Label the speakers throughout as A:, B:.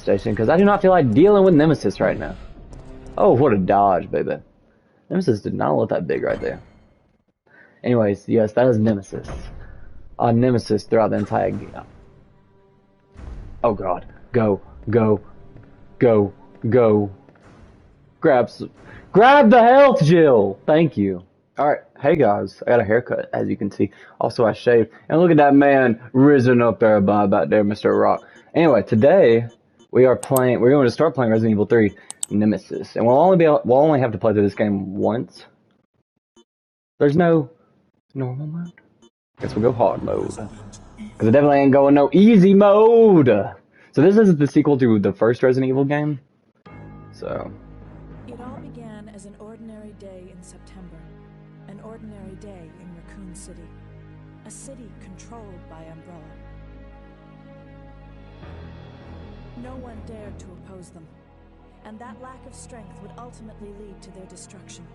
A: station because I do not feel like dealing with Nemesis right now. Oh, what a dodge, baby. Nemesis did not look that big right there. Anyways, yes, that is Nemesis. Nemesis throughout the entire game. Oh god. Go. Go. Go. Go. Grab the health, Jill! Thank you. Alright, hey guys, I got a haircut, as you can see. Also, I shaved. And look at that man risen up there back there, Mr. Rock. Anyway, today, we're going to start playing Resident Evil 3 Nemesis. And we'll only have to play through this game once. There's no normal mode. Guess we'll go hard mode. Because I definitely ain't going no easy mode! So this is the sequel to the first Resident Evil game. So...
B: It all began as an ordinary day in September. An ordinary day in Raccoon City. A city controlled by Umbrella. No one dared to oppose them. And that lack of strength would ultimately lead to their destruction.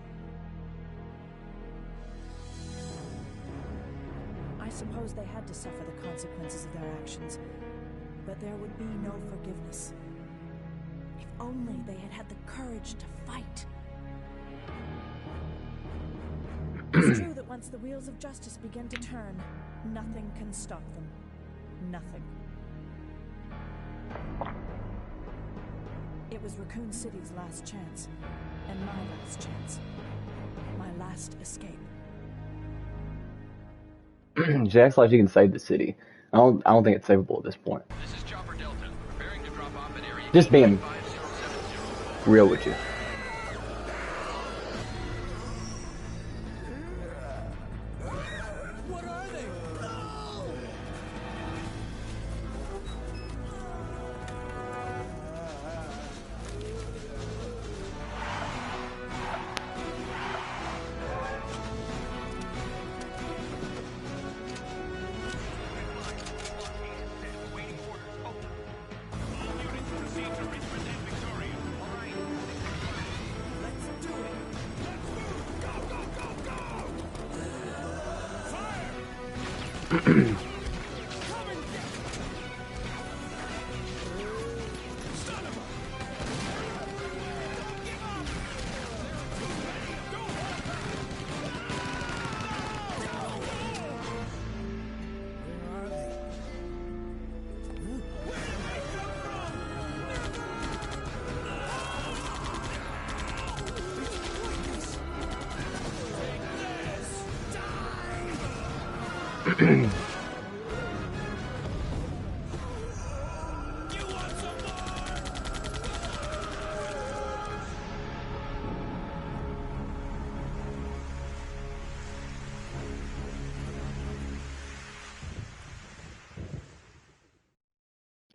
B: I suppose they had to suffer the consequences of their actions. But there would be no forgiveness. If only they had had the courage to fight. It's true that once the wheels of justice begin to turn, nothing can stop them. Nothing. It was Raccoon City's last chance, and my last chance. My last escape.
A: She acts like she can save the city. I don't think it's savable at this point.
C: This is Chopper Delta, preparing to drop off at area
A: Just being real with you.
C: What are they?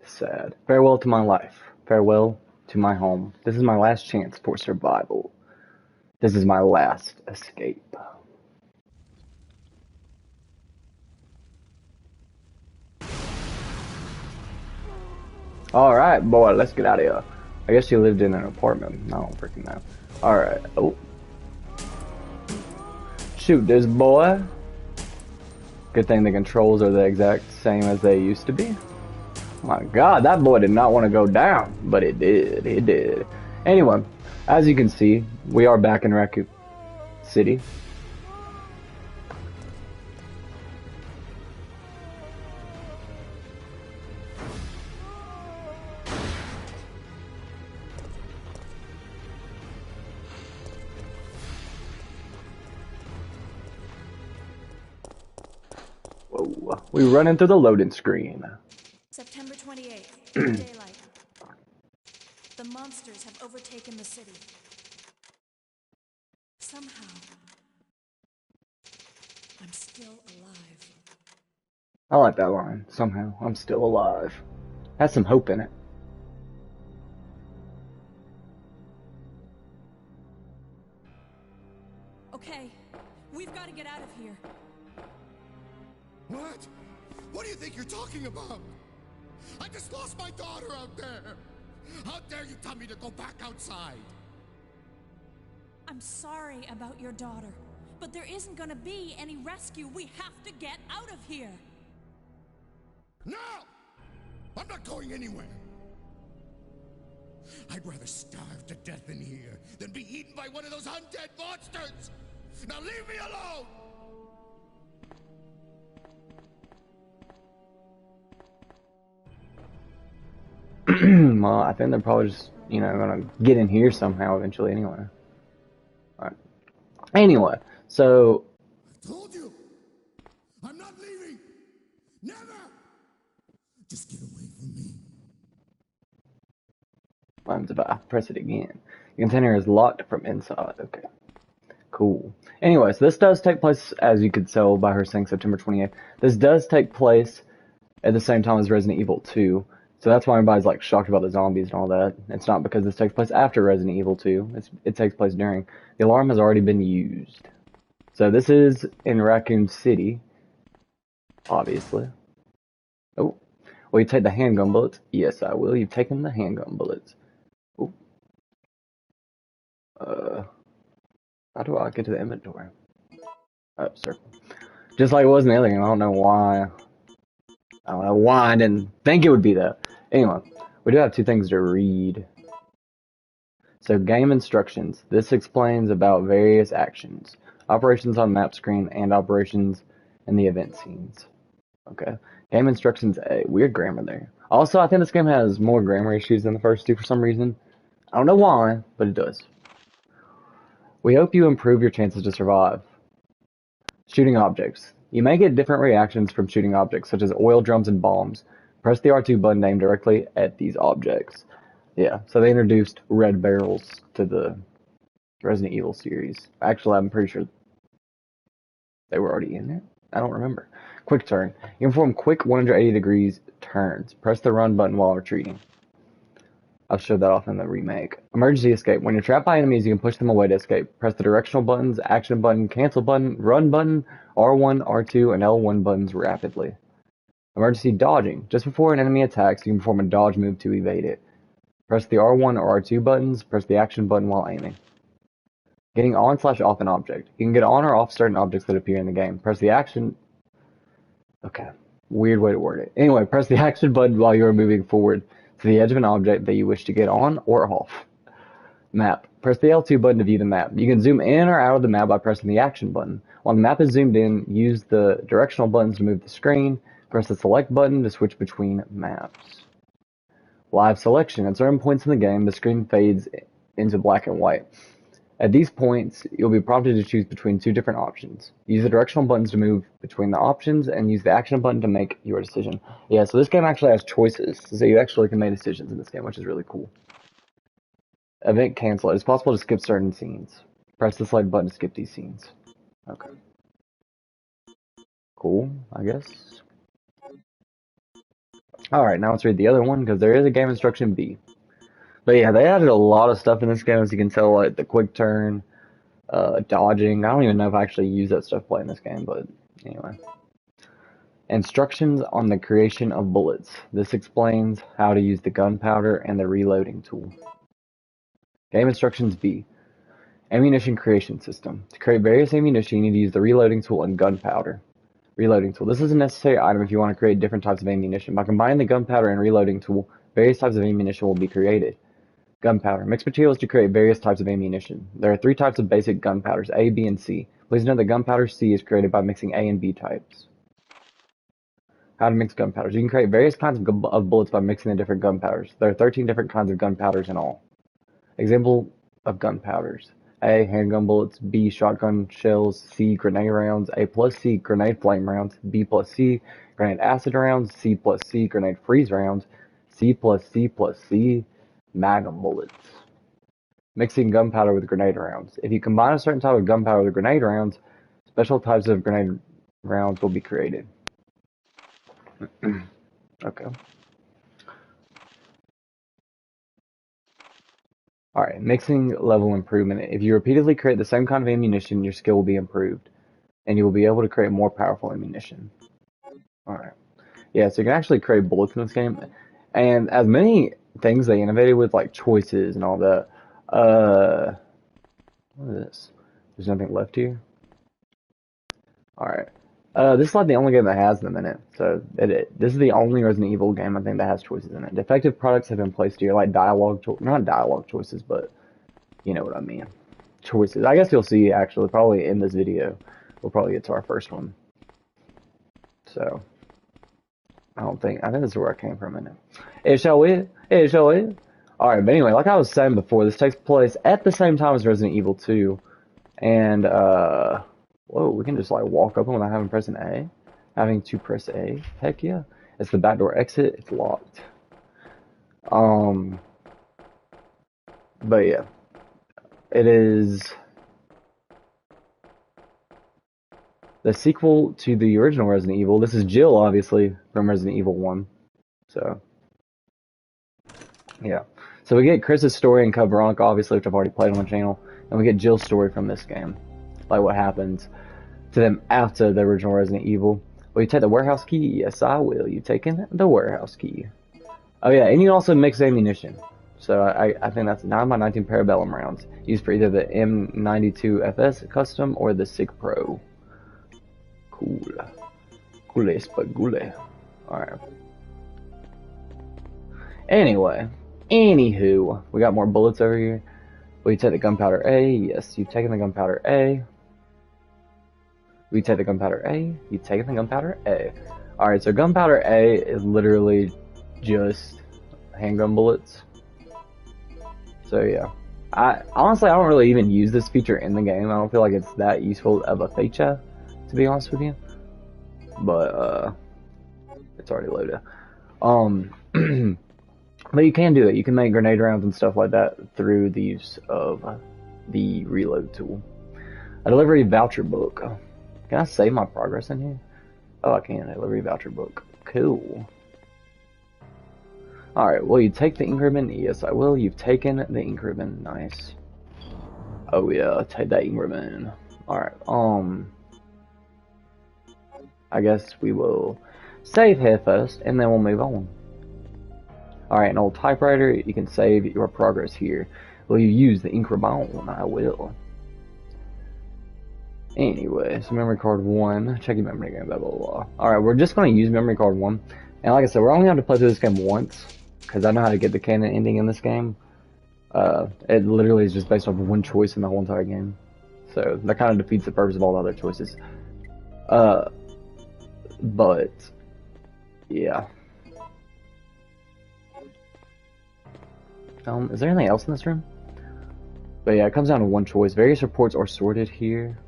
A: Sad. Farewell to my life. Farewell to my home. This is my last chance for survival. This is my last escape. Alright, boy, let's get out of here. I guess you lived in an apartment. I don't freaking know. Alright. Oh. Shoot this boy. Good thing the controls are the exact same as they used to be. My god, that boy did not want to go down, but it did. It did. Anyway, as you can see, we are back in Raccoon City. Whoa, we running through the loading screen.
B: September 28th, daylight. The monsters have overtaken the city. Somehow, I'm still alive.
A: I like that line. Somehow, I'm still alive. Has some hope in it.
B: Okay, we've got to get out of here.
D: What? What do you think you're talking about? I just lost my daughter out there! How dare you tell me to go back outside?
B: I'm sorry about your daughter, but there isn't gonna be any rescue. We have to get out of here.
D: No! I'm not going anywhere. I'd rather starve to death in here than be eaten by one of those undead monsters! Now leave me alone!
A: Well, I think they're probably just, you know, gonna get in here somehow eventually anyway. Alright. Anyway, so...
D: I told you! I'm not leaving! Never! Just get away from me.
A: What happens if I press it again? The container is locked from inside. Okay. Cool. Anyway, so this does take place, as you could tell by her saying September 28th, this does take place at the same time as Resident Evil 2. So that's why everybody's like shocked about the zombies and all that. It's not because this takes place after Resident Evil 2. It takes place during. The alarm has already been used. So this is in Raccoon City, obviously. Oh, will you take the handgun bullets? Yes, I will. You've taken the handgun bullets. Oh. How do I get to the inventory? Oh, circle. Just like it was in the other game. I don't know why. I don't know why I didn't think it would be that. Anyway, we do have two things to read. So, game instructions. This explains about various actions. Operations on map screen and operations in the event scenes. Okay. Game instructions A. Weird grammar there. Also, I think this game has more grammar issues than the first two for some reason. I don't know why, but it does. We hope you improve your chances to survive. Shooting objects. You may get different reactions from shooting objects, such as oil drums and bombs. Press the R2 button aimed directly at these objects. Yeah, so they introduced red barrels to the Resident Evil series. Actually, I'm pretty sure they were already in there. I don't remember. Quick turn. You can perform quick 180 degrees turns. Press the run button while retreating. I've showed that off in the remake. Emergency escape. When you're trapped by enemies, you can push them away to escape. Press the directional buttons, action button, cancel button, run button, R1, R2, and L1 buttons rapidly. Emergency dodging. Just before an enemy attacks, you can perform a dodge move to evade it. Press the R1 or R2 buttons, press the action button while aiming. Getting on/off an object. You can get on or off certain objects that appear in the game. Press the action... Okay. Weird way to word it. Anyway, press the action button while you are moving forward to the edge of an object that you wish to get on or off. Map. Press the L2 button to view the map. You can zoom in or out of the map by pressing the action button. While the map is zoomed in, use the directional buttons to move the screen. Press the select button to switch between maps. Live selection. At certain points in the game, the screen fades into black and white. At these points, you'll be prompted to choose between two different options. Use the directional buttons to move between the options, and use the action button to make your decision. Yeah, so this game actually has choices, so you actually can make decisions in this game, which is really cool. Event cancel. It's possible to skip certain scenes. Press the select button to skip these scenes. Okay. Cool, I guess. Alright, now let's read the other one, because there is a game instruction B. But yeah, they added a lot of stuff in this game, as you can tell, like the quick turn, dodging. I don't even know if I actually use that stuff playing this game, but anyway. Instructions on the creation of bullets. This explains how to use the gunpowder and the reloading tool. Game instructions B. Ammunition creation system. To create various ammunition, you need to use the reloading tool and gunpowder. Reloading tool. This is a necessary item if you want to create different types of ammunition. By combining the gunpowder and reloading tool, various types of ammunition will be created. Gunpowder. Mix materials to create various types of ammunition. There are three types of basic gunpowders, A, B, and C. Please note that gunpowder C is created by mixing A and B types. How to mix gunpowders. You can create various kinds of bullets by mixing the different gunpowders. There are 13 different kinds of gunpowders in all. Example of gunpowders. A. Handgun bullets. B. Shotgun shells. C. Grenade rounds. A plus C. Grenade flame rounds. B plus C. Grenade acid rounds. C plus C. Grenade freeze rounds. C plus C plus C. Magnum bullets. Mixing gunpowder with grenade rounds. If you combine a certain type of gunpowder with grenade rounds, special types of grenade rounds will be created. Okay. Alright, mixing level improvement. If you repeatedly create the same kind of ammunition, your skill will be improved, and you will be able to create more powerful ammunition. Alright. Yeah, so you can actually create bullets in this game, and as many things they innovated with, like choices and all that. What is this? There's nothing left here? Alright. This is like the only game that has them in it. So this is the only Resident Evil game I think that has choices in it. Defective products have been placed here, like not dialogue choices, but you know what I mean. Choices. I guess you'll see actually probably in this video. We'll probably get to our first one. So I think this is where I came from in it. It shall it. Alright, but anyway, like I was saying before, this takes place at the same time as Resident Evil 2. And whoa, we can just like walk up without having pressing A. Having to press A. Heck yeah. It's the back door exit, it's locked. But yeah. It is the sequel to the original Resident Evil. This is Jill, obviously, from Resident Evil 1. So, yeah. So we get Chris's story and Code Veronica, obviously, which I've already played on the channel. And we get Jill's story from this game. Like what happens to them after the original Resident Evil. Will you take the warehouse key? Yes, I will. You taking the warehouse key. Oh yeah, and you also mix ammunition. So I think that's 9x19 Parabellum rounds. Used for either the M92FS custom or the SIG Pro. Cool. Cool spagule. Alright. Anywho, we got more bullets over here. Will you take the gunpowder A? Yes, you've taken the gunpowder A. Will you take the gunpowder A? You've taken the gunpowder A. Alright, so gunpowder A is literally just handgun bullets. So yeah. Honestly, I don't really even use this feature in the game. I don't feel like it's that useful of a feature, to be honest with you. But, it's already loaded. But you can do it. You can make grenade rounds and stuff like that through the use of the reload tool. A delivery voucher book. Can I save my progress in here? Oh, I can. A delivery voucher book. Cool. Alright, will you take the ink ribbon? Yes, I will. You've taken the ink ribbon. Nice. Oh yeah, take that ink ribbon. Alright, I guess we will save here first, and then we'll move on. Alright, an old typewriter. You can save your progress here. Will you use the ink ribbon? I will. Anyway, so memory card 1. Check your memory game, blah blah blah. Alright, we're just going to use memory card 1. And like I said, we're only going to play through this game once. Because I know how to get the canon ending in this game. It literally is just based off of one choice in the whole entire game. So that kind of defeats the purpose of all the other choices. But yeah. Is there anything else in this room? But yeah, it comes down to one choice. Various reports are sorted here.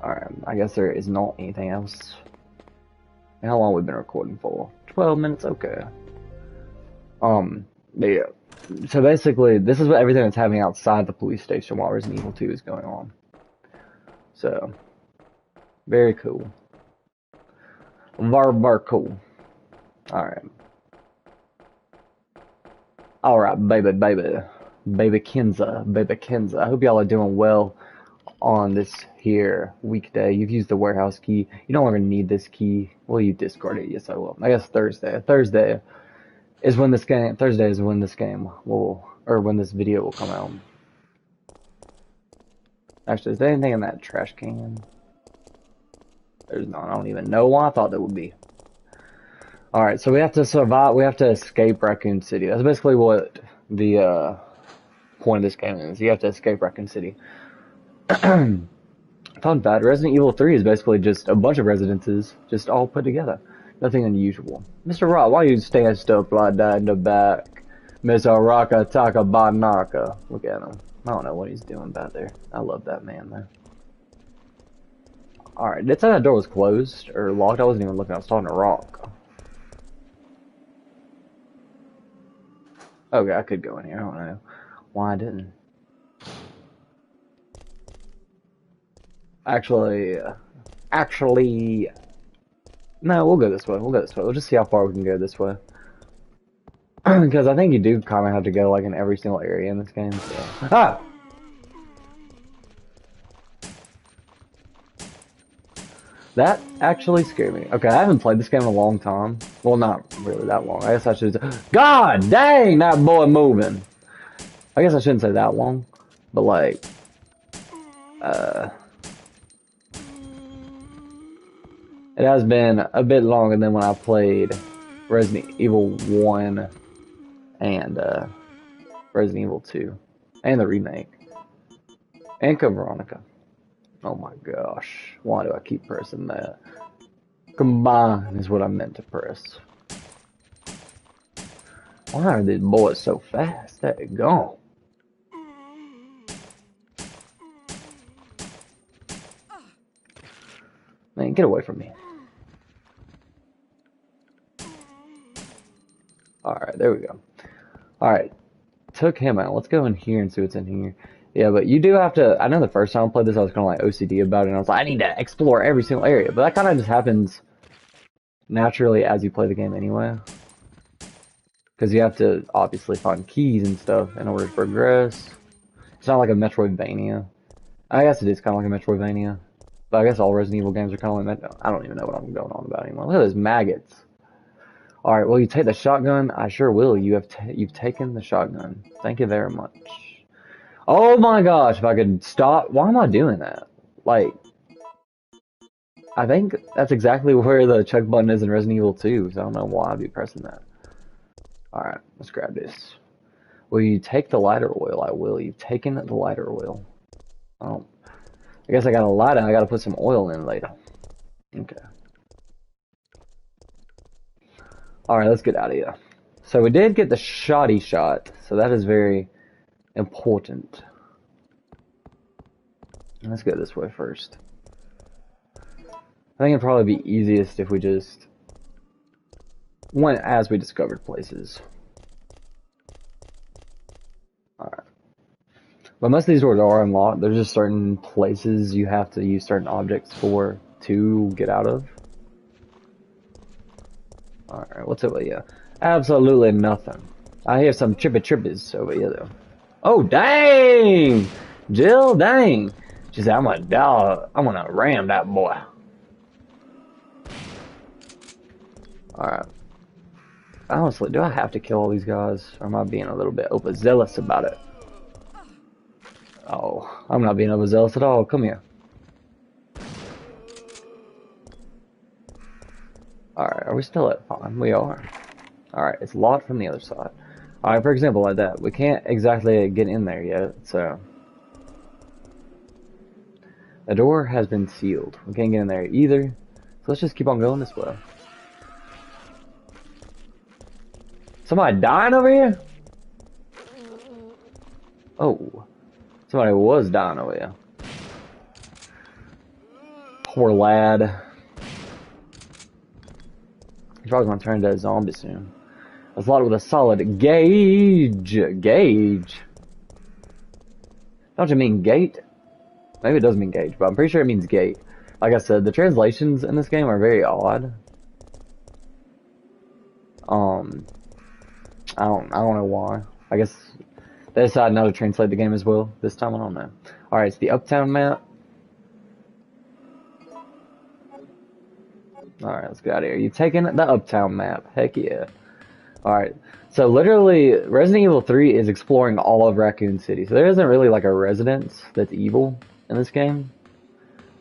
A: Alright, I guess there is not anything else. And how long have we been recording for? 12 minutes? Okay. Yeah. So basically, this is what everything that's happening outside the police station while Resident Evil 2 is going on. So, very cool. Very cool. Alright. Alright, baby Kenza. I hope y'all are doing well on this here weekday. You've used the warehouse key. You no longer need this key. Will you discard it? Yes, I will. I guess Thursday is when this game will, or when this video will come out. Actually, is there anything in that trash can? There's not. I don't even know why I thought there would be. Alright, so we have to survive. We have to escape Raccoon City. That's basically what the point of this game is. You have to escape Raccoon City. Fun fact, Resident Evil 3 is basically just a bunch of residences just all put together. Nothing unusual. Mr. Rock, why you stand stuff like that in the back? Mr. Raka Taka Banaka. Look at him. I don't know what he's doing back there. I love that man though. Alright, did it say that door was closed or locked? I wasn't even looking, I was talking to Rock. Okay, I could go in here, I don't know why I didn't. Actually, no, we'll go this way. We'll just see how far we can go this way. Because I think you do kind of have to go like in every single area in this game. So. Ah! That actually scared me. Okay, I haven't played this game in a long time. Well, not really that long. I guess I should. God dang, that boy moving. I guess I shouldn't say that long, but like, It has been a bit longer than when I played Resident Evil 1 and Resident Evil 2. And the remake. And Code Veronica. Oh my gosh. Why do I keep pressing that? Combine is what I meant to press. Why are these boys so fast? There you go. Man, get away from me. Alright, there we go. Alright. Took him out. Let's go in here and see what's in here. Yeah, but you do have to... I know the first time I played this, I was kind of like OCD about it, and I was like, I need to explore every single area. But that kind of just happens naturally as you play the game anyway. Because you have to obviously find keys and stuff in order to progress. It's not like a Metroidvania. I guess it is kind of like a Metroidvania. But I guess all Resident Evil games are kind of like that. I don't even know what I'm going on about anymore. Look at those maggots. Alright, will you take the shotgun? I sure will. You've taken the shotgun. Thank you very much. Oh my gosh, if I could stop. Why am I doing that? Like, I think that's exactly where the check button is in Resident Evil 2, so I don't know why I'd be pressing that. Alright, let's grab this. Will you take the lighter oil? I will. You've taken the lighter oil. Oh, I guess I got a lighter. I gotta put some oil in later. Okay. Alright, let's get out of here. So we did get the shoddy shot, so that is very important. Let's go this way first. I think it'd probably be easiest if we just went as we discovered places. Alright. But most of these doors are unlocked. There's just certain places you have to use certain objects for to get out of. Alright, what's over here? Absolutely nothing. I hear some trippies over here though. Oh dang! Jill, dang! She said, I'm gonna ram that boy. Alright. Honestly, do I have to kill all these guys? Or am I being a little bit overzealous about it? Oh, I'm not being overzealous at all. Come here. Alright, are we still at 5? We are. Alright, it's locked from the other side. Alright, for example, like that. We can't exactly get in there yet, so... The door has been sealed. We can't get in there either. So let's just keep on going this way. Somebody dying over here? Oh. Somebody was dying over here. Poor lad. He's probably gonna turn into a zombie soon. It's locked with a solid gauge. Gauge? Don't you mean gate? Maybe it does mean gauge, but I'm pretty sure it means gate. Like I said, the translations in this game are very odd. I don't know why. I guess they decided not to translate the game as well this time. I don't know. All right, it's the Uptown map. All right, let's get out of here. You taking the Uptown map? Heck yeah. All right. So literally, Resident Evil 3 is exploring all of Raccoon City. So there isn't really like a residence that's evil in this game.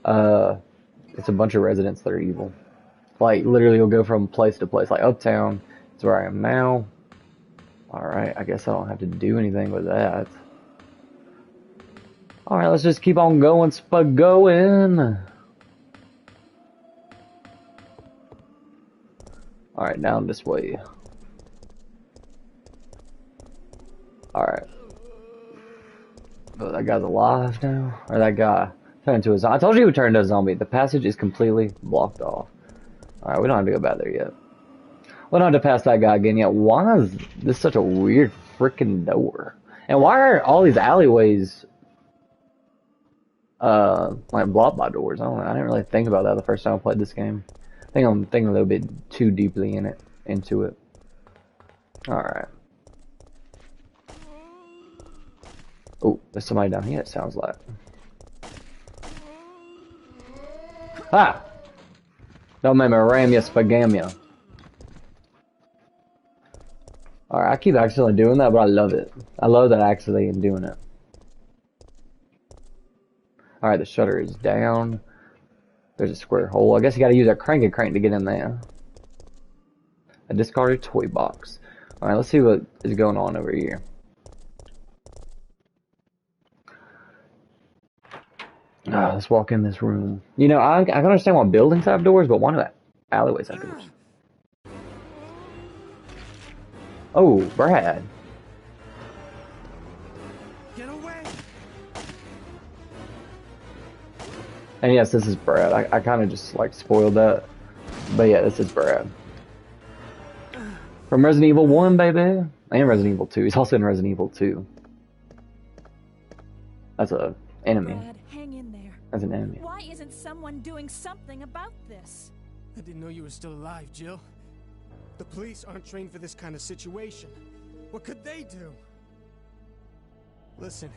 A: It's a bunch of residents that are evil. Like literally, you'll go from place to place. Like Uptown is where I am now. Alright, I guess I don't have to do anything with that. Alright, let's just keep on going, spagoing. Alright, down this way. Alright. Oh, that guy's alive now? Or that guy turned into a zombie? I told you he would turn into a zombie. The passage is completely blocked off. Alright, we don't have to go back there yet. We don't have to pass that guy again yet. Why is this such a weird freaking door? And why are all these alleyways like blocked by doors? I don't know. I didn't really think about that the first time I played this game. I think I'm thinking a little bit too deeply into it. Alright. Oh, there's somebody down here, it sounds like. Ah! Don't make me ram you, spagam ya. Alright, I keep accidentally doing that, but I love it. I love that I actually am doing it. Alright, the shutter is down. There's a square hole. I guess you gotta use a crank to get in there. A discarded toy box. Alright, let's see what is going on over here. Let's walk in this room. You know, I can understand why buildings have doors, but why do alleyways have doors? Oh, Brad.
D: Get away!
A: And yes, this is Brad. I kind of just like spoiled that. But yeah, this is Brad. From Resident Evil 1, baby. And Resident Evil 2. He's also in Resident Evil 2. That's a enemy.
B: Brad, hang in there.
A: That's an enemy.
B: Why isn't someone doing something about this?
E: I didn't know you were still alive, Jill.
D: The police aren't trained for this kind of situation. What could they do?
E: Listen,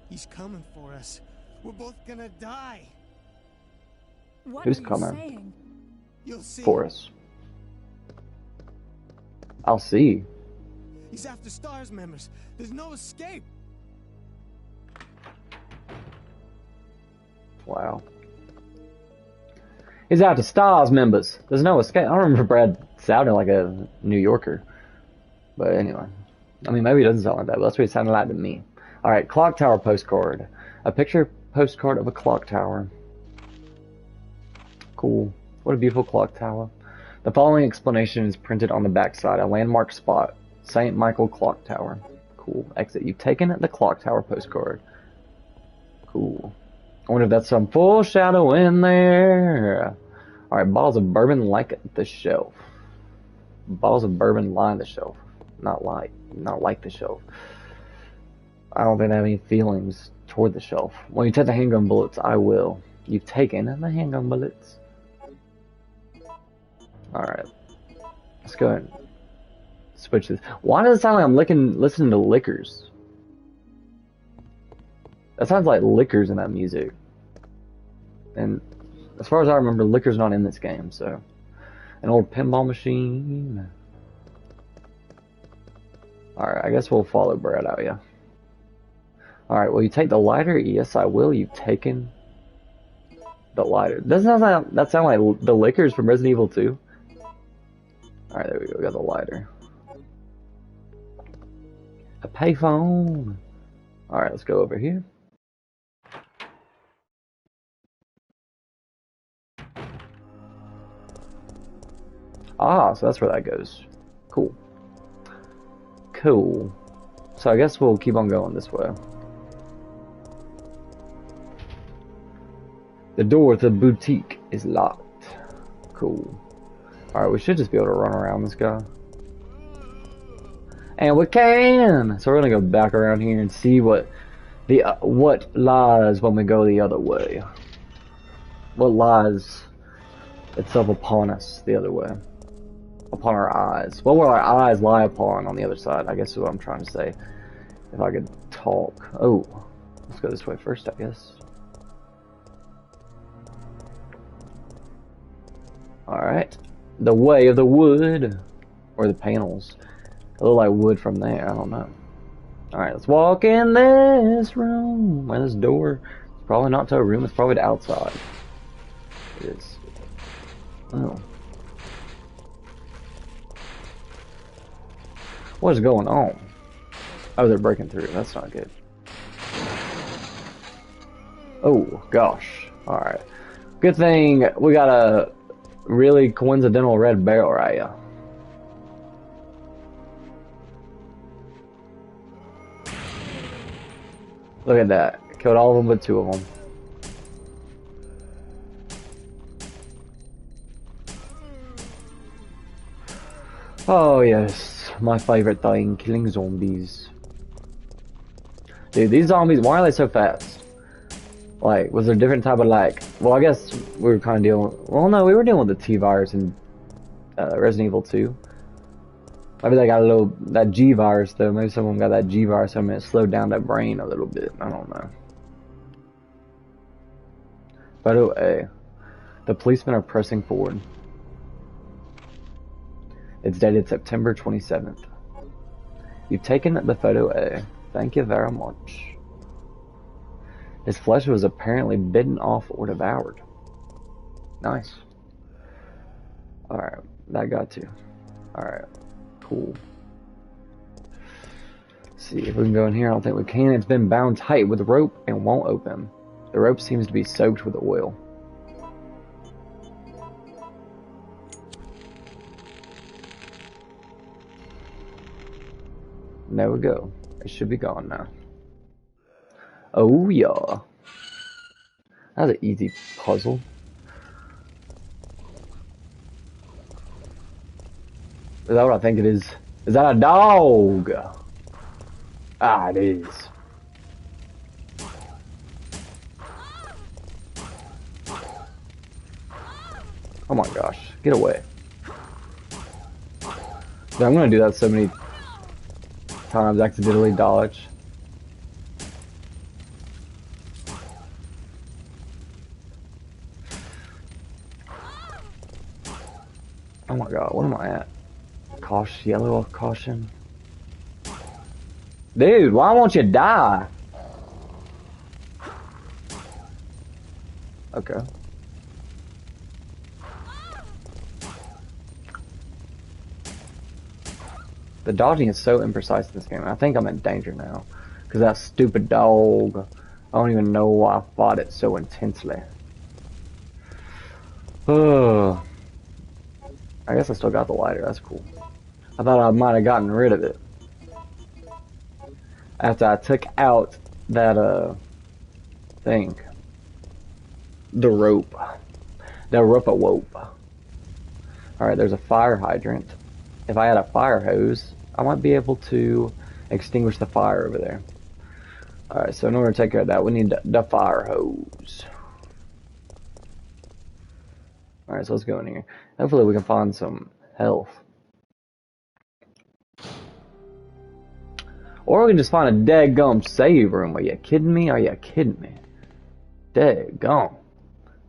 E: he's coming for us.
D: We're both gonna die.
B: What
A: Who's
B: are you
A: coming?
B: saying?
D: You'll see.
A: For us. I'll see.
D: He's after STARS members. There's no escape.
A: Wow. He's out to STARS members. There's no escape. I remember Brad sounding like a New Yorker. But anyway. I mean, maybe he doesn't sound like that, but that's what he sounded like to me. Alright, clock tower postcard. A picture postcard of a clock tower. Cool. What a beautiful clock tower. The following explanation is printed on the backside. A landmark spot. St. Michael Clock Tower. Cool. Exit. You've taken the clock tower postcard. Cool. I wonder if that's some foreshadow in there. Alright, bottles of bourbon like the shelf. Bottles of bourbon line the shelf. Not like the shelf. I don't think I have any feelings toward the shelf. When you take the handgun bullets, I will. You've taken the handgun bullets. Alright. Let's go ahead and switch this. Why does it sound like I'm listening to Lickers? That sounds like Lickers in that music. And as far as I remember, Lickers not in this game, so. An old pinball machine. Alright, I guess we'll follow Brad out, yeah. Alright, will you take the lighter? Yes, I will. You've taken the lighter. Doesn't that sound like the Lickers from Resident Evil 2? Alright, there we go. We got the lighter. A payphone. Alright, let's go over here. Ah, so that's where that goes. Cool. Cool. So I guess we'll keep on going this way. The door to the boutique is locked. Cool. Alright, we should just be able to run around this guy. And we can! So we're gonna go back around here and see what lies when we go the other way. What lies itself upon us the other way. Upon our eyes. What will our eyes lie upon on the other side? I guess is what I'm trying to say. If I could talk. Oh. Let's go this way first, I guess. Alright. The way of the wood. Or the panels. It look like wood from there. I don't know. Alright, let's walk in this room. Where this door. It's probably not to a room. It's probably to outside. It is. Oh. What is going on? Oh, they're breaking through. That's not good. Oh, gosh. Alright. Good thing we got a really coincidental red barrel right here. Look at that. Killed all of them but two of them. Oh, yes. My favorite thing, killing zombies. Dude, these zombies, why are they so fast? Like, was there a different type of, like... Well, I guess we were kind of dealing... Well, no, we were dealing with the T-virus in Resident Evil 2. Maybe they got a little... That G-virus, though. Maybe someone got that G-virus, so it slowed down that brain a little bit. I don't know. Photo A. The policemen are pressing forward. It's dated September 27th. You've taken the photo A. Thank you very much. His flesh was apparently bitten off or devoured. Nice. Alright, that got to. Alright, cool. Let's see if we can go in here. I don't think we can. It's been bound tight with rope and won't open. The rope seems to be soaked with oil. There we go. It should be gone now. Oh yeah. That was an easy puzzle. Is that what I think it is? Is that a dog? Ah, it is. Oh my gosh. Get away. I'm gonna do that so many times, accidentally dodge. Oh my god, what am I at? Caution, yellow caution. Dude, why won't you die? Okay. The dodging is so imprecise in this game. I think I'm in danger now. Because that stupid dog. I don't even know why I fought it so intensely. Oh. I guess I still got the lighter. That's cool. I thought I might have gotten rid of it. After I took out that, thing. The rope. The rope-a-wope. Alright, there's a fire hydrant. If I had a fire hose, I might be able to extinguish the fire over there. Alright, so in order to take care of that, we need the fire hose. Alright, so let's go in here. Hopefully we can find some health. Or we can just find a daggum save room. Are you kidding me? Are you kidding me? Daggum.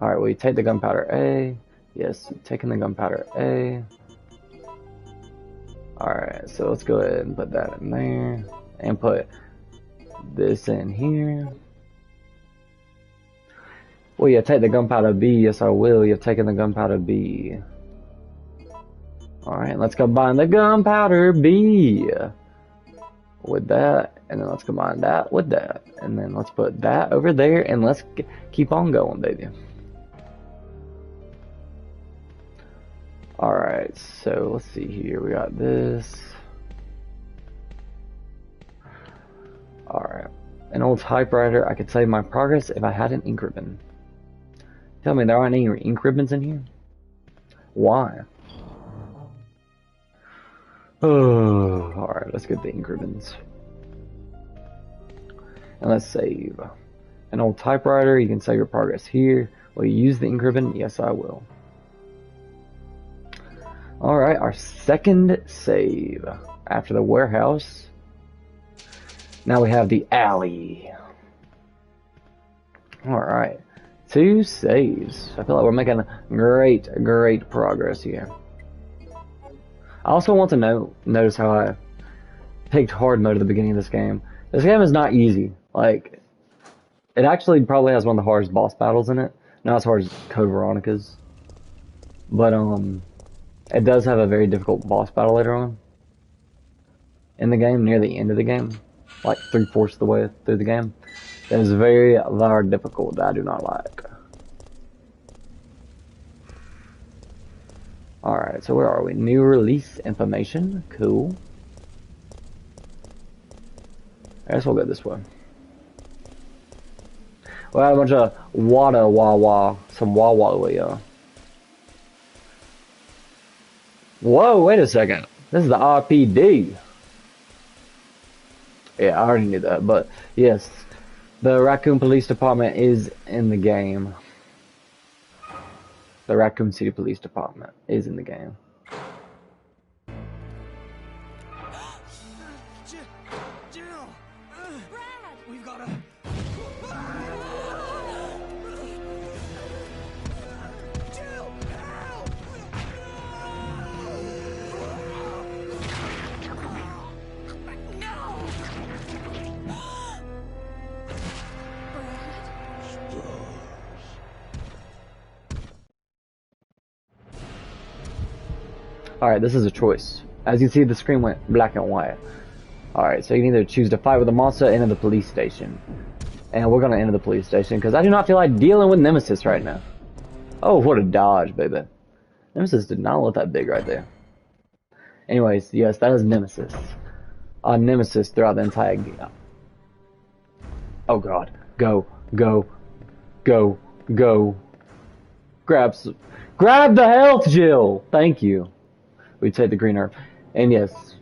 A: Alright, well, you take the gunpowder A. Yes, taking the gunpowder A. Alright, so let's go ahead and put that in there. And put this in here. Well, you take the gunpowder B. Yes, I will. You've taken the gunpowder B. Alright, let's combine the gunpowder B with that. And then let's combine that with that. And then let's put that over there. And let's keep on going, baby. Alright, so let's see here. We got this. Alright. An old typewriter. I could save my progress if I had an ink ribbon. Tell me there aren't any ink ribbons in here? Why? Oh, alright, let's get the ink ribbons. And let's save. An old typewriter. You can save your progress here. Will you use the ink ribbon? Yes, I will. Alright, our second save. After the warehouse. Now we have the alley. Alright. 2 saves. I feel like we're making great progress here. I also want to notice how I picked hard mode at the beginning of this game. This game is not easy. Like, it actually probably has one of the hardest boss battles in it. Not as hard as Code Veronica's. But, it does have a very difficult boss battle later on. In the game, near the end of the game. Like 3/4 of the way through the game. That is very difficult that I do not like. Alright, so where are we? New release information. Cool. I guess we'll go this way. We'll have a bunch of Wawa. Some Wawa. Whoa, wait a second. This is the RPD. Yeah, I already knew that, but yes. The Raccoon Police Department is in the game. The Raccoon City Police Department is in the game. Alright, this is a choice. As you see, the screen went black and white. Alright, so you can either choose to fight with the monster or enter the police station. And we're gonna enter the police station, because I do not feel like dealing with Nemesis right now. Oh, what a dodge, baby. Nemesis did not look that big right there. Anyways, yes, that is Nemesis. Nemesis throughout the entire game. Oh god. Go. Go. Go. Go. Grab the health, Jill! Thank you. We take the green herb. And yes.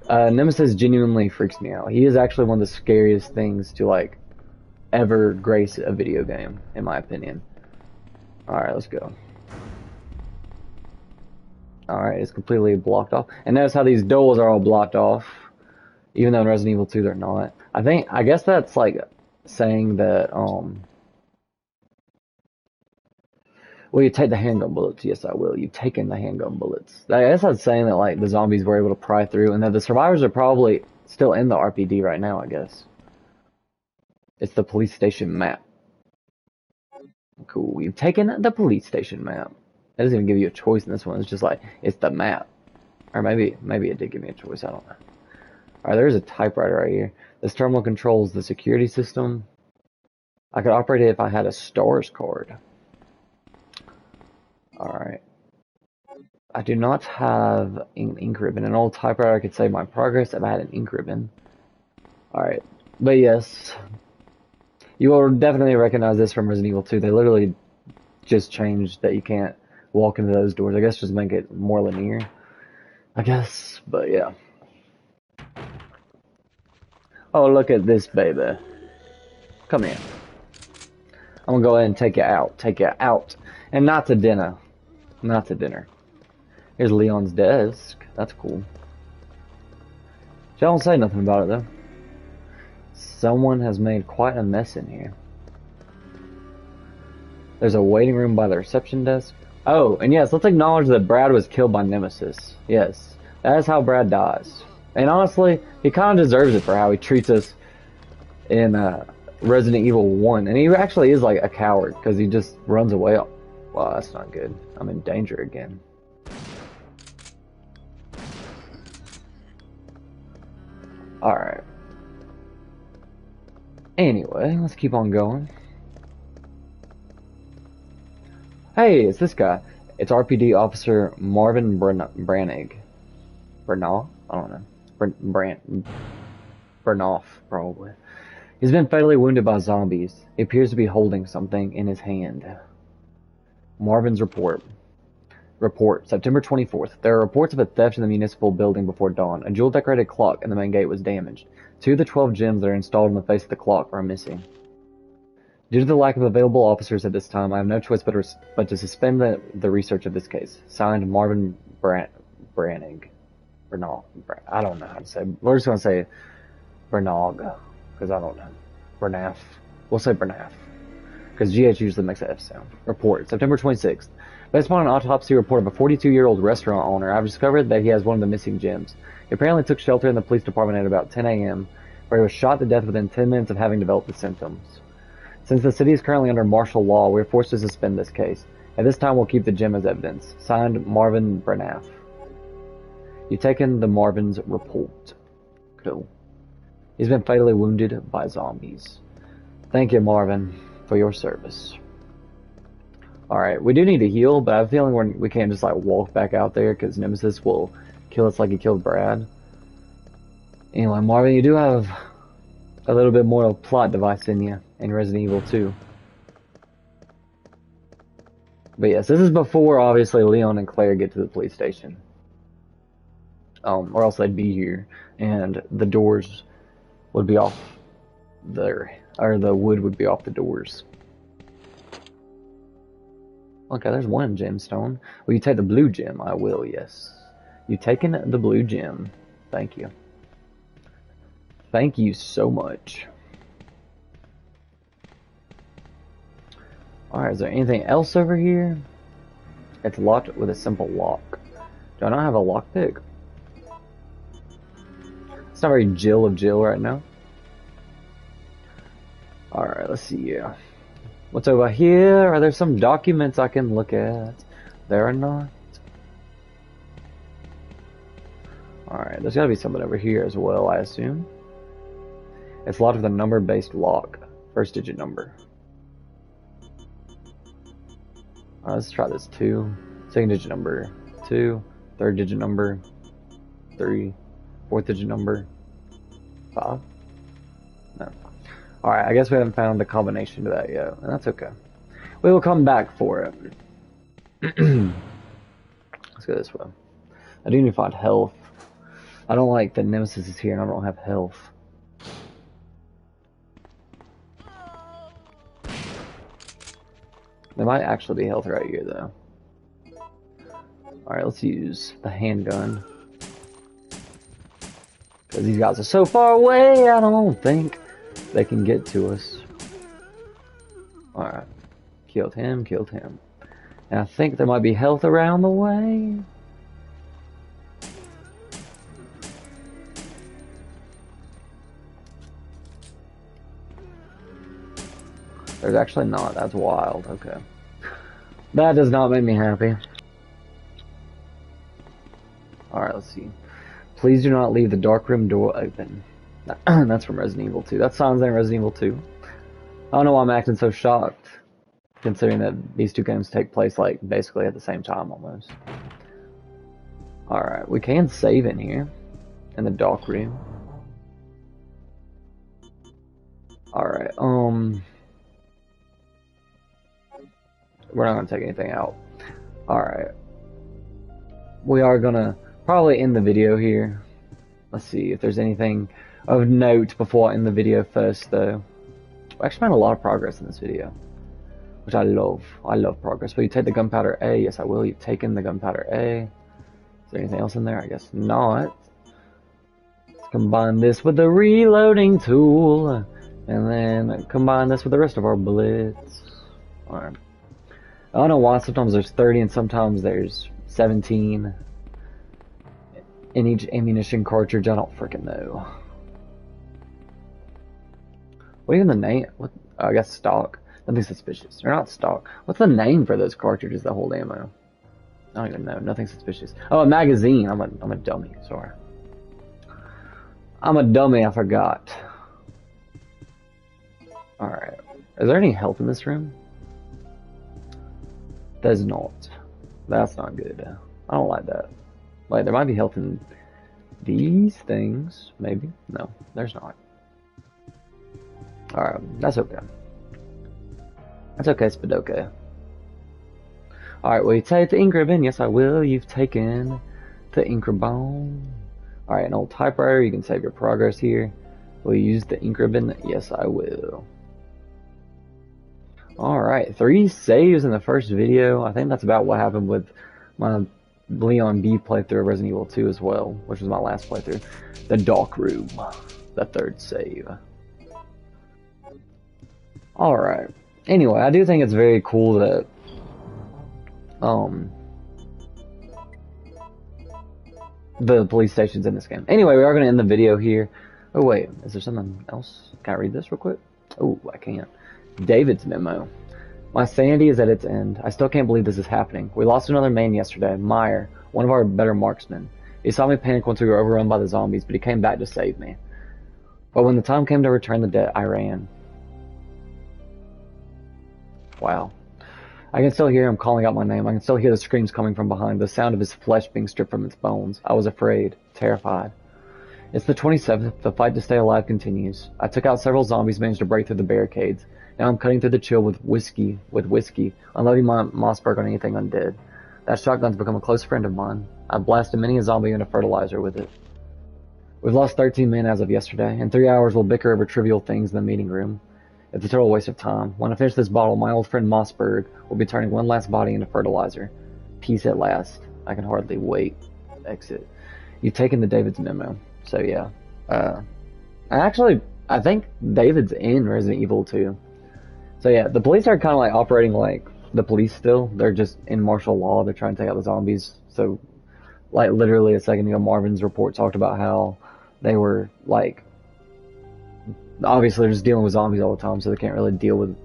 A: Nemesis genuinely freaks me out. He is actually one of the scariest things to, like, ever grace a video game, in my opinion. Alright, let's go. Alright, it's completely blocked off. And notice how these doors are all blocked off. Even though in Resident Evil 2 they're not. I guess that's like saying that, will you take the handgun bullets? Yes, I will. You've taken the handgun bullets. I guess that's saying that, like, the zombies were able to pry through, and that the survivors are probably still in the RPD right now, I guess. It's the police station map. Cool. You've taken the police station map. It doesn't even give you a choice in this one. It's just like, it's the map. Or maybe it did give me a choice. I don't know. Alright, there's a typewriter right here. This terminal controls the security system. I could operate it if I had a STARS card. Alright. I do not have an ink ribbon. An old typewriter, I could save my progress if I had an ink ribbon. Alright. But yes. You will definitely recognize this from Resident Evil 2. They literally just changed that you can't walk into those doors. I guess just make it more linear. I guess. But yeah. Oh, look at this, baby. Come here. I'm gonna go ahead and take you out. Take you out. And not to dinner. Not to dinner. Here's Leon's desk. That's cool. She don't say nothing about it, though. Someone has made quite a mess in here. There's a waiting room by the reception desk. Oh, and yes, let's acknowledge that Brad was killed by Nemesis. Yes, that is how Brad dies. And honestly, he kind of deserves it for how he treats us in Resident Evil 1. And he actually is like a coward, because he just runs away. Well, that's not good. I'm in danger again. Alright. Anyway, let's keep on going. Hey, it's this guy. It's RPD Officer Marvin Brannig. Bernal? I don't know. Bernoff, probably. He's been fatally wounded by zombies. He appears to be holding something in his hand. Marvin's report. Report, September 24th. There are reports of a theft in the municipal building before dawn. A jewel-decorated clock in the main gate was damaged. 2 of the 12 gems that are installed on the face of the clock are missing. Due to the lack of available officers at this time, I have no choice but to suspend the research of this case. Signed, Marvin Brannig. Bernal. I don't know how to say. We're just going to say Bernog, because I don't know. Bernaff. We'll say Bernaff, because GH usually makes an F sound. Report, September 26th. Based upon an autopsy report of a 42-year-old restaurant owner, I've discovered that he has one of the missing gems. He apparently took shelter in the police department at about 10 a.m., where he was shot to death within 10 minutes of having developed the symptoms. Since the city is currently under martial law, we are forced to suspend this case. At this time, we'll keep the gem as evidence. Signed, Marvin Bernaff. You've taken the Marvin's report. Cool. He's been fatally wounded by zombies. Thank you, Marvin, for your service. Alright, we do need to heal, but I have a feeling we can't just like walk back out there because Nemesis will kill us like he killed Brad. Anyway, Marvin, you do have a little bit more of a plot device in you in Resident Evil 2. But yes, this is before, obviously, Leon and Claire get to the police station. Or else they'd be here, and the doors would be off there, or the wood would be off the doors. Okay, there's one gemstone. Will you take the blue gem? I will, yes. You've taken the blue gem. Thank you. Thank you so much. Alright, is there anything else over here? It's locked with a simple lock. Do I not have a lockpick? It's not very Jill of Jill right now. Alright, let's see here. What's over here? Are there some documents I can look at? There are not. Alright, there's gotta be something over here as well, I assume. It's locked with a number-based lock. First digit number. Let's try this. 2. Second digit number. 2. Third digit number. 3. Fourth digit number. 5. No. Alright, I guess we haven't found the combination to that yet. And that's okay. We will come back for it. Let's go this way. I do need to find health. I don't like that Nemesis is here and I don't have health. There might actually be health right here, though. Alright, let's use the handgun. Because these guys are so far away, I don't think they can get to us. Alright. Killed him, killed him. And I think there might be health around the way. There's actually not. That's wild. Okay. That does not make me happy. Alright, let's see. Please do not leave the dark room door open. That's from Resident Evil 2. That sounds like Resident Evil 2. I don't know why I'm acting so shocked, considering that these two games take place, like, basically at the same time, almost. Alright, we can save in here. In the dark room. Alright, we're not going to take anything out. Alright. We are going to probably end the video here. Let's see if there's anything of note before I end the video first, though. We actually made a lot of progress in this video, which I love. I love progress. Will you take the gunpowder A? Yes, I will. You've taken the gunpowder A. Is there anything else in there? I guess not. Let's combine this with the reloading tool. And then combine this with the rest of our bullets. Alright. I don't know why sometimes there's 30 and sometimes there's 17 in each ammunition cartridge. I don't freaking know. What even the name? What? Oh, I guess stock. Nothing suspicious. They're not stock. What's the name for those cartridges that hold ammo? I don't even know. Nothing suspicious. Oh, a magazine. I'm a dummy. Sorry. I'm a dummy. I forgot. All right. Is there any health in this room? There's not. That's not good. I don't like that. Like, there might be health in these things. Maybe. No, there's not. Alright, that's okay. That's okay, Spadoka. Alright, will you take the ink ribbon? Yes, I will. You've taken the ink ribbon. Alright, an old typewriter. You can save your progress here. Will you use the ink ribbon? Yes, I will. Alright, 3 saves in the first video. I think that's about what happened with my Leon B playthrough of Resident Evil 2 as well, which was my last playthrough. The dark room. The 3rd save. Alright. Anyway, I do think it's very cool that the police station's in this game. Anyway, we are going to end the video here. Oh wait, is there something else? Can I read this real quick? Oh, I can't. David's memo. My sanity is at its end. I still can't believe this is happening. We lost another man yesterday, Meyer, one of our better marksmen. He saw me panic once we were overrun by the zombies, but he came back to save me. But when the time came to return the debt, I ran. Wow. I can still hear him calling out my name. I can still hear the screams coming from behind, the sound of his flesh being stripped from its bones. I was afraid, terrified. It's the 27th. The fight to stay alive continues. I took out several zombies, managed to break through the barricades. Now I'm cutting through the chill with whiskey, unloading my Mossberg on anything undead. That shotgun's become a close friend of mine. I've blasted many a zombie into fertilizer with it. We've lost 13 men as of yesterday. In 3 hours we'll bicker over trivial things in the meeting room. It's a total waste of time. When I finish this bottle, my old friend Mossberg will be turning one last body into fertilizer. Peace at last. I can hardly wait. Exit. You've taken the David's memo. So yeah. I think David's in Resident Evil 2. So yeah, the police are kind of like operating like the police still. They're just in martial law. They're trying to take out the zombies. So, like literally a second ago, Marvin's report talked about how they were like, obviously they're just dealing with zombies all the time, so they can't really deal with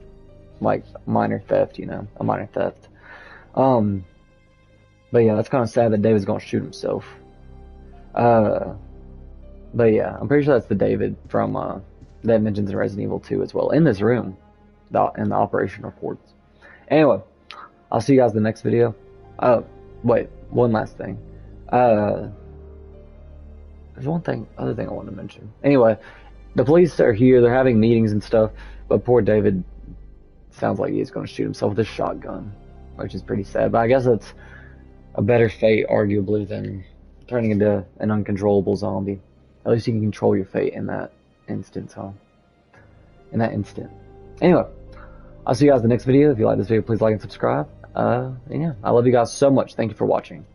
A: like minor theft, you know, a minor theft. But yeah, that's kind of sad that David's gonna shoot himself. But yeah, I'm pretty sure that's the David from that mentions in Resident Evil 2 as well, in this room, in the operation reports. Anyway, I'll see you guys in the next video. Wait, one last thing. There's other thing I wanted to mention. Anyway, the police are here, they're having meetings and stuff, but poor David sounds like he's going to shoot himself with a shotgun, which is pretty sad. But I guess that's a better fate, arguably, than turning into an uncontrollable zombie. At least you can control your fate in that instance, huh? In that instant. Anyway, I'll see you guys in the next video. If you like this video, please like and subscribe. And yeah, I love you guys so much. Thank you for watching.